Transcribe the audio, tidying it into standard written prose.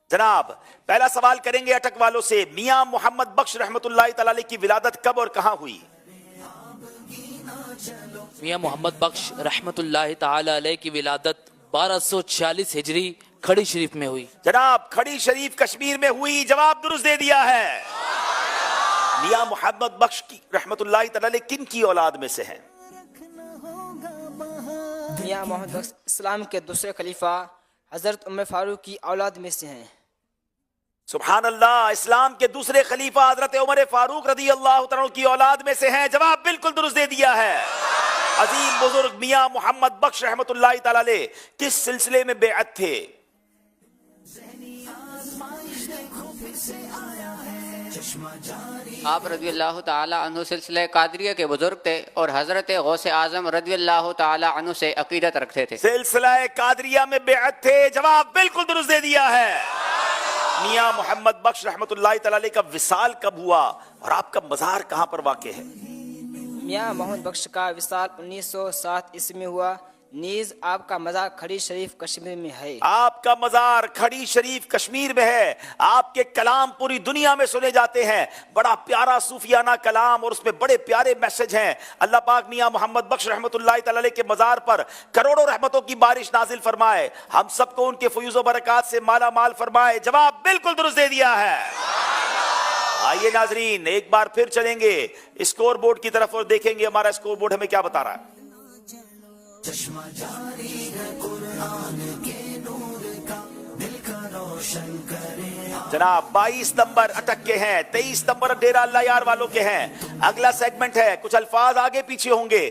جناب پہلا سوال کریں گے اٹک والوں سے، میاں محمد بخش رحمت اللہ تعالی علیہ کی ولادت کب اور کہاں ہوئی؟ میاں محمد بخش رحمت اللہ تعالی علیہ کی ولادت 1246 ہجری کھڑی شریف میں ہوئی۔ جناب کھڑی شریف کشمیر میں ہوئی، جواب درست دے دیا ہے۔ میاں محمد بخش کی رحمت اللہ تعالی علیہ کن کی اولاد میں سے ہیں؟ میاں محمد بخش اسلام کے دوسرے خلیفہ حضرت عمر فاروق کی اولاد میں سے ہیں۔ سبحان اللہ، اسلام کے دوسرے خلیفہ حضرت عمر فاروق رضی اللہ تعالیٰ کی اولاد میں سے ہیں، جواب بالکل درست دے دیا ہے۔ عظیم بزرگ میاں محمد بخش رحمت اللہ تعالیٰ علیہ کس سلسلے میں بیعت تھے؟ آپ رضی اللہ تعالی عنہ سلسلہ قادریہ کے بزرگ تھے اور حضرت غوث اعظم رضی اللہ تعالی عنہ سے عقیدت رکھتے تھے۔ سلسلہ قادریہ میں بیعت تھے، جواب بالکل درست دے دیا ہے۔ میاں محمد بخش رحمت اللہ تعالی علیہ کا وصال کب ہوا اور آپ کا مزار کہاں پر واقع ہے؟ میاں محمد بخش کا وصال 1907 عیسوی میں ہوا، نیز آپ کا مزار کھڑی شریف کشمیر میں ہے۔ آپ کا مزار کھڑی شریف کشمیر میں ہے۔ آپ کے کلام پوری دنیا میں سنے جاتے ہیں، بڑا پیارا صوفیانہ کلام اور اس میں بڑے پیارے میسج ہیں۔ اللہ پاک میاں محمد بخش رحمت اللہ تعالی علیہ کے مزار پر کروڑوں رحمتوں کی بارش نازل فرمائے، ہم سب کو ان کے فیوز و برکات سے مالا مال فرمائے، جواب بالکل درست دے دیا ہے۔ آئیے ناظرین ایک بار پھر چلیں گے اسکور بورڈ کی طرف اور دیکھیں گے ہمارا اسکور بورڈ ہمیں کیا بتا رہا ہے۔ چشمہ جاری ہے قرآن کے نور کا، دل کا روشن کرے۔ جناب 22 نمبر اٹک کے ہیں، 23 نمبر ڈیرہ اللہ یار والوں کے ہیں۔ اگلا سیگمنٹ ہے، کچھ الفاظ آگے پیچھے ہوں گے۔